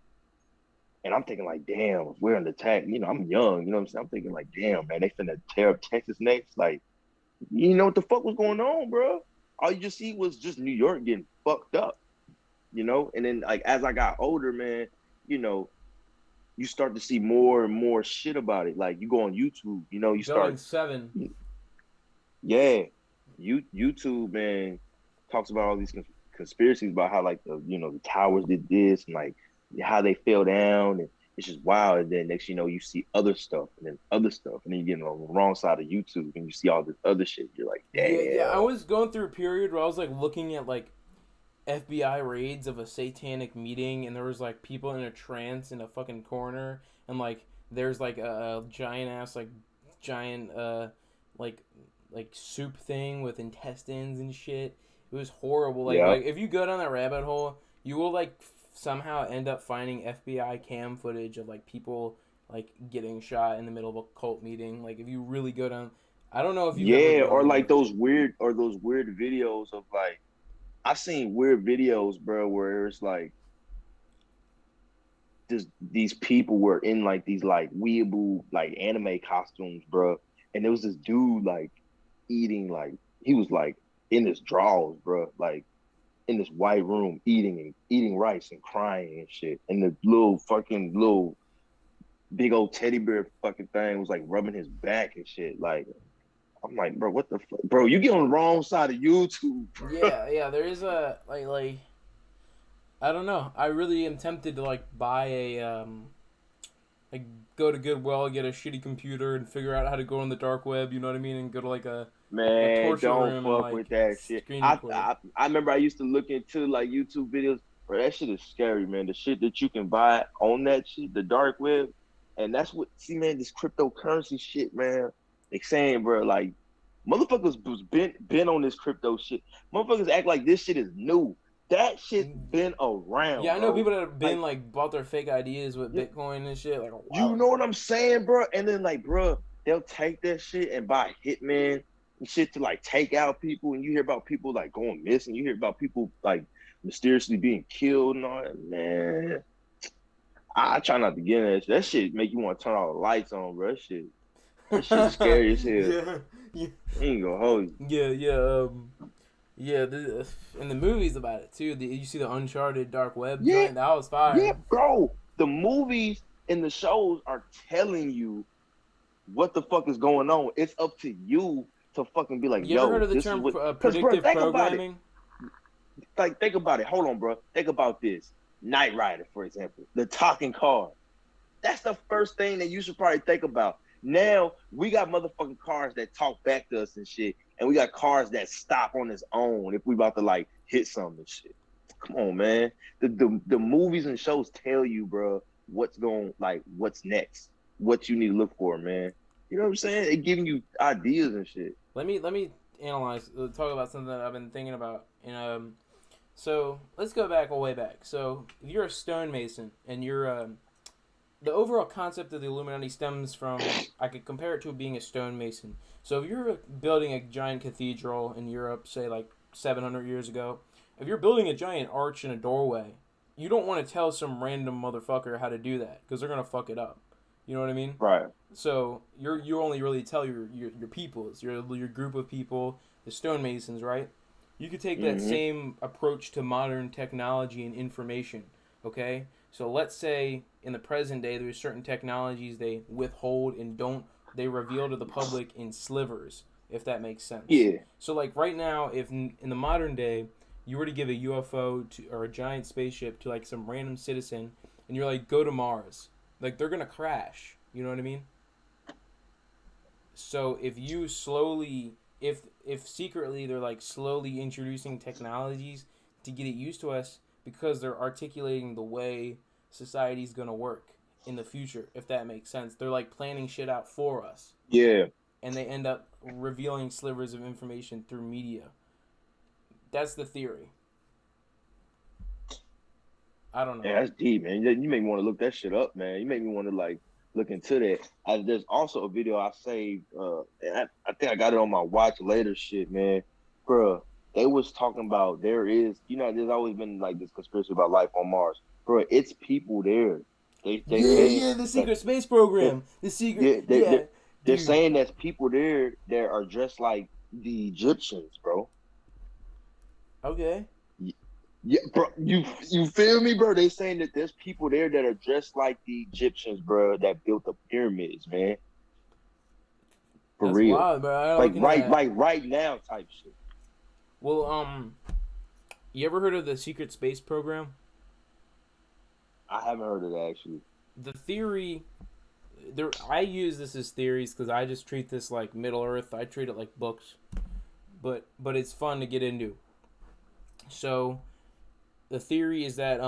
And I'm thinking like, damn, if we're under attack, I'm young, you know what I'm saying? I'm thinking like, damn, man, they finna tear up Texas next. Like, you know what the fuck was going on, bro? All you just see was just New York getting fucked up, And then like as I got older, man, you know, you start to see more and more shit about it. Like you go on YouTube, you Building start, 7. yeah, YouTube, man, talks about all these conspiracies about how like the towers did this and like how they fell down and it's just wild. And then next you see other stuff and then other stuff and then you get on the wrong side of YouTube and you see all this other shit. You're like, Yeah, yeah. I damn. was going through a period where I was like looking at like FBI raids of a satanic meeting, and there was like people in a trance in a fucking corner, and like there's like a giant ass giant like soup thing with intestines and shit. It was horrible. Like Yeah, like if you go down that rabbit hole, you will like somehow end up finding FBI cam footage of like people like getting shot in the middle of a cult meeting. Like if you really go down, I don't know if you've ever yeah, or gone like there. those weird videos of like I've seen weird videos, bro, where it's like these people were in like these like weeaboo like anime costumes, bro. And there was this dude like eating like he was like in his drawers, bro, like in this white room eating rice and crying and shit. And the little big old teddy bear fucking thing was like rubbing his back and shit. Like I'm like, bro, what the fuck, bro? You get on the wrong side of YouTube. Yeah. There is a like I don't know. I really am tempted to like buy a like go to Goodwill, get a shitty computer, and figure out how to go on the dark web. You know what I mean? And go to like a Man, torture don't room and fuck like with that shit. screen I, record. I remember I used to look into like YouTube videos, bro. That shit is scary, man. The shit that you can buy on that shit, the dark web, and that's what. See, man, this cryptocurrency shit, man. They saying, bro, like motherfuckers was been on this crypto shit. Motherfuckers act like this shit is new. That shit's been around, Yeah, I know bro. people that have been Like, like bought their fake ideas with you, Bitcoin and shit like a you while. know what I'm saying, bro? And then like, bro, they'll take that shit and buy hitman and shit to like take out people. And you hear about people like going missing. You hear about people like mysteriously being killed and all that. Man, I try not to get in that shit. That shit make you want to turn all the lights on, bro. That shit scary as hell. Yeah, yeah, I ain't gonna hold you. yeah. In the movies about it too. You see the Uncharted dark web Yeah, joint. That was yeah, fire. bro. The movies and the shows are telling you what the fuck is going on. It's up to you to fucking be like, You ever heard yo, of the this is term what. Because, bro, predictive think about it. programming? Like, think about it. Hold on, bro. Think about this. Knight Rider, for example, the talking car. That's the first thing that you should probably think about. Now we got motherfucking cars that talk back to us and shit, and we got cars that stop on its own if we about to like hit something and shit. Come on, man. The movies and shows tell you, bro, what's next, what you need to look for, man. You know what I'm saying? They giving you ideas and shit. Let me analyze. Talk about something that I've been thinking about. So let's go back way back. So if you're a stonemason and you're the overall concept of the Illuminati stems from I could compare it to being a stonemason. So if you're building a giant cathedral in Europe, say like 700 years ago, if you're building a giant arch in a doorway, you don't want to tell some random motherfucker how to do that because they're gonna fuck it up. You know what I mean? Right. So you only really tell your peoples, your group of people, the stonemasons, right? You could take that Mm-hmm. same approach to modern technology and information. Okay, so let's say in the present day there's certain technologies they withhold and don't they reveal to the public in slivers, if that makes sense. Yeah. So like right now, if in the modern day you were to give a UFO to or a giant spaceship to like some random citizen and you're like go to Mars, like they're gonna crash. You know what I mean? So if you slowly, if secretly they're like slowly introducing technologies to get it used to us because they're articulating the way society's gonna work in the future, if that makes sense. They're like planning shit out for us, Yeah. and they end up revealing slivers of information through media. That's the theory. I don't know. Yeah, that's deep, man. You make me want to look that shit up, man. You make me want to like look into that. There's also a video I saved, and I think I got it on my watch later shit, man. Bruh, they was talking about there's always been like this conspiracy about life on Mars. Bruh, it's people there. They Yeah, saying yeah, the that secret space that program. The secret, yeah, yeah, they're dude. saying there's people there that are dressed like the Egyptians, bro. Okay. Yeah, bro, you feel me, bro? They saying that there's people there that are dressed like the Egyptians, bro, that built the pyramids, man. For That's real. wild, bro. I gotta Like look into that. right now type shit. Well, you ever heard of the secret space program? I haven't heard of that actually. The theory, there. I use this as theories because I just treat this like Middle Earth. I treat it like books, but it's fun to get into. So, the theory is that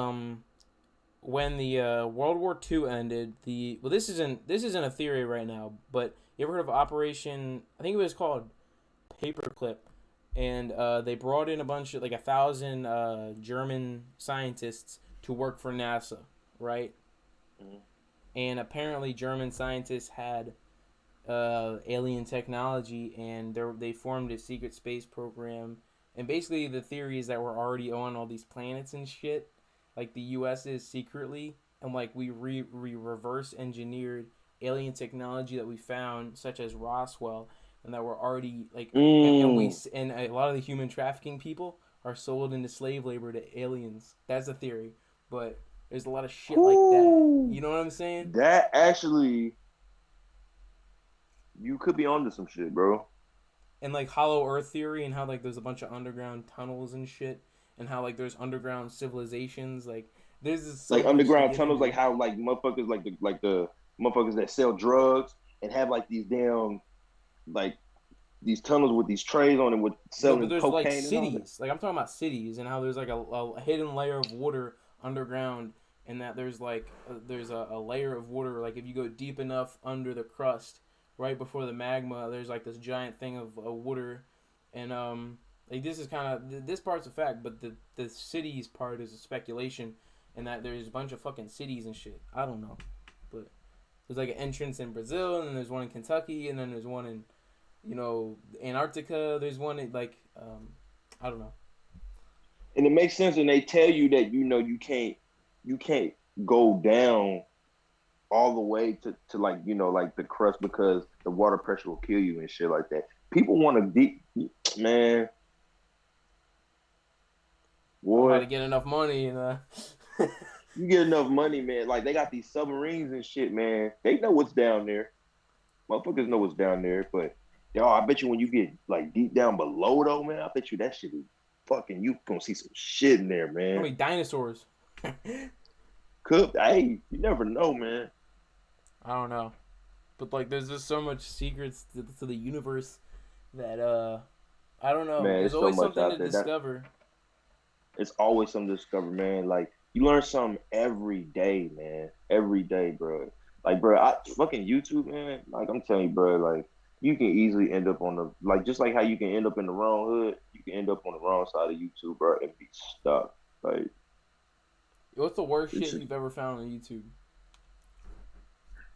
when the World War II ended, this isn't a theory right now, but you ever heard of Operation? I think it was called Paperclip, and they brought in a bunch of like 1,000 German scientists to work for NASA, right? Mhm. And apparently German scientists had alien technology, and they formed a secret space program. And basically, the theory is that we're already on all these planets and shit, like the U.S. is secretly. and like we reverse engineered alien technology that we found, such as Roswell, and that were already like, and a lot of the human trafficking people are sold into slave labor to aliens. That's a theory, but there's a lot of shit like that. Whew. You know what I'm saying? That actually, you could be onto some shit, bro. And like hollow earth theory, and how like there's a bunch of underground tunnels and shit, and how like there's underground civilizations. Like there's just so Like much to underground get tunnels, like into. how like motherfuckers like the motherfuckers that sell drugs and have like these damn like these tunnels with these trays on them with No, but selling there's like cocaine and all that. cities. Like I'm talking about cities, and how there's like a hidden layer of water underground, and that there's like there's a layer of water. Like if you go deep enough under the crust, right before the magma, there's like this giant thing of water, and like this is kind of this part's a fact, but the cities part is a speculation, and that there's a bunch of fucking cities and shit. I don't know, but there's like an entrance in Brazil, and then there's one in Kentucky, and then there's one in Antarctica. There's one in, like, I don't know. And it makes sense, and they tell you that you can't go down all the way to like like the crust because the water pressure will kill you and shit like that. People want to deep man, I'm about boy. to get enough money, and You get enough money, man. Like they got these submarines and shit, man. They know what's down there. Motherfuckers know what's down there, but yo, I bet you when you get like deep down below though, man, I bet you that shit is fucking. You gonna see some shit in there, man. probably dinosaurs. Could hey, you never know, man. I don't know, but like, there's just so much secrets to the universe that I don't know. Man, There's it's so always much something out to there. That discover. it's always something to discover, man. Like you learn something every day, man. Every day, bro. Like, bro, I fucking YouTube, man. Like I'm telling you, bro. Like you can easily end up on the like just like how you can end up in the wrong hood, you can end up on the wrong side of YouTube, bro, and be stuck. Like What's the worst it's shit just, you've ever found on YouTube?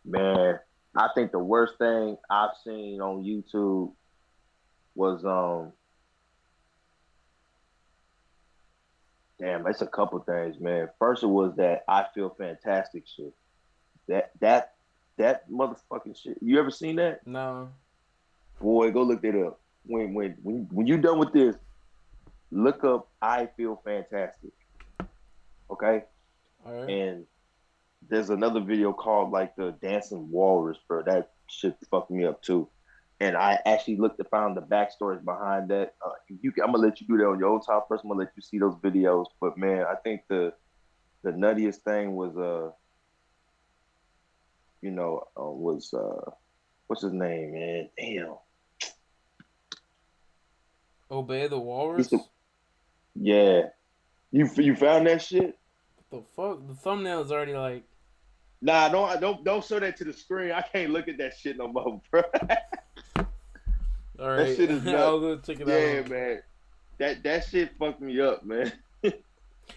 man. I think the worst thing I've seen on YouTube was damn, that's a couple things, man. First it was that I feel fantastic shit. That that that motherfucking shit. You ever seen that? No. Boy, go look that up. When you done with this, look up I feel fantastic. Okay? All right. And there's another video called like the Dancing Walrus, bro. That shit fucked me up too. And I actually looked to find the backstories behind that. I'm gonna let you do that on your own time first. I'm gonna let you see those videos. But man, I think the nuttiest thing was was what's his name, man? Damn. Obey the He's the walrus. yeah. You found that shit? What the fuck? The thumbnail is already like. Nah, don't show that to the screen. I can't look at that shit no more, bro. All That right, shit is nuts. I'll go check it Yeah, out. man. That shit fucked me up, man.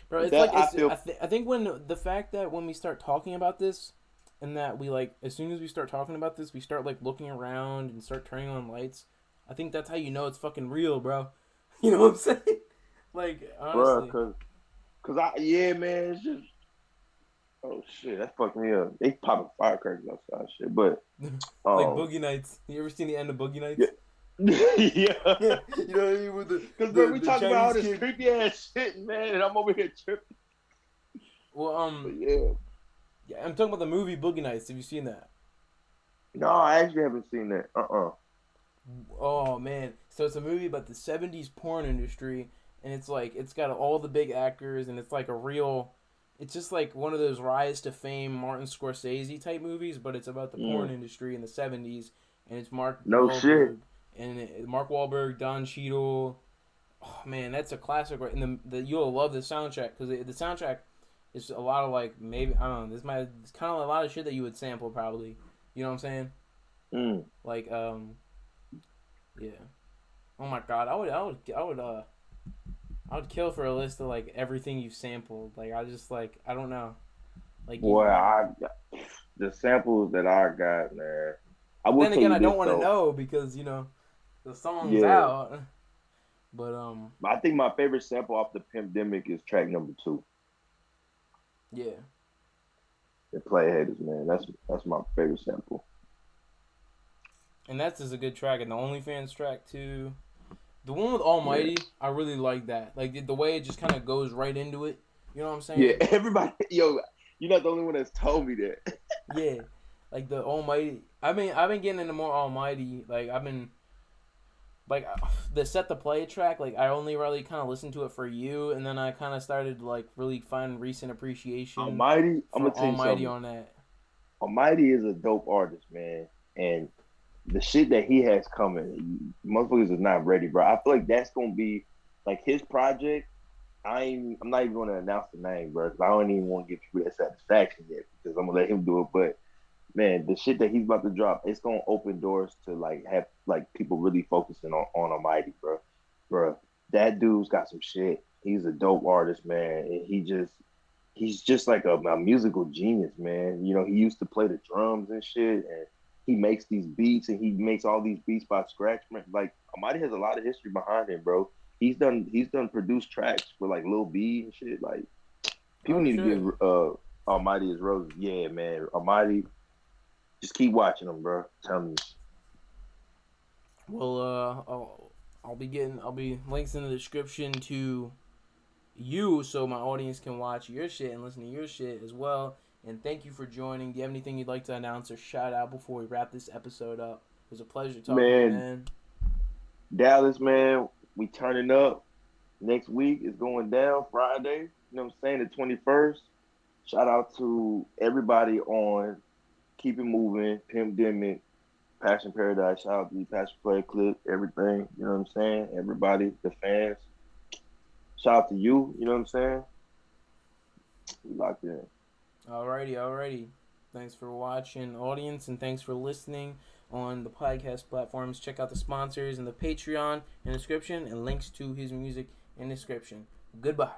Bro, it's like That I feel I think when the fact that when we start talking about this, and that we like as soon as we start talking about this, we start like looking around and start turning on lights. I think that's how you know it's fucking real, bro. You know what I'm saying? Like bro, honestly, cause I yeah, man, it's just oh shit, that fucked me up. They popping firecrackers outside shit, but like um Boogie Nights. You ever seen the end of Boogie yeah. Nights? Yeah. You know what I mean with Cause bro, we the talking about all Chinese this kid. creepy ass shit, man, and I'm over here tripping. Well, But yeah. yeah, I'm talking about the movie Boogie Nights. Have you seen that? No, I actually haven't seen that. Oh man, so it's a movie about the '70s porn industry, and it's like it's got all the big actors, and it's like a real. It's just like one of those rise to fame Martin Scorsese type movies, but it's about the porn Mm. industry in the '70s, and it's Mark No shit. Wahlberg Mark Wahlberg, Don Cheadle. Oh man, that's a classic, right? And the you'll love the soundtrack because the soundtrack is a lot of like maybe I don't know. It's kind of a lot of shit that you would sample probably. You know what I'm saying? Mm. Like yeah. Oh my god, I would kill for a list of like everything you've sampled. Like I just like I don't know. Like Boy, you. the samples that I got, man. I But will then tell again, you I this don't want to though. know because the song's Yeah, out. But I think my favorite sample off the Pimpdemic is track number 2. yeah. and Play Haters, man. That's my favorite sample. And that's just a good track. And the OnlyFans track too. The one with Almighty, Yeah. I really like that. Like the way it just kind of goes right into it. You know what I'm Yeah, saying? everybody, yo, you're not the only one that's told me that. Yeah, like the Almighty. I've been getting into more Almighty. Like I've been like the Set the Play track. Like I only really kind of listened to it for you, and then I kind of started to, like, really find recent appreciation Almighty, I'm for gonna tell you Almighty something. on that. Almighty is a dope artist, man, and the shit that he has coming, motherfuckers is not ready, bro. I feel like that's gonna be like his project. I'm not even gonna announce the name, bro, because I don't even want to give people that satisfaction yet, because I'm gonna let him do it. But man, the shit that he's about to drop, it's gonna open doors to like have like people really focusing on Almighty, bro. Bro, that dude's got some shit. He's a dope artist, man, and he's just like a musical genius, man. You know, he used to play the drums and shit, and he makes these beats, and he makes all these beats by scratch, man. Like Almighty has a lot of history behind him, bro. He's done produced tracks for like Lil B and shit. Like people Oh need to shit. give Almighty his roses. Yeah, man. Almighty, just keep watching him, bro. Tell me. Well, I'll be links in the description to you, so my audience can watch your shit and listen to your shit as well. And thank you for joining. Do you have anything you'd like to announce or shout out before we wrap this episode up? It was a pleasure talking to you, Man, man. Dallas, man, we turning up. Next week is going down Friday. You know what I'm saying? The 21st. Shout out to everybody on Keep It Moving, Pimpdemic, Passion Paradise. Shout out to the Passion Play Clip, everything. You know what I'm saying? Everybody, the fans. Shout out to you. You know what I'm saying? We locked in. Alrighty. Thanks for watching, audience, and thanks for listening on the podcast platforms. Check out the sponsors and the Patreon in the description, and links to his music in the description. Goodbye.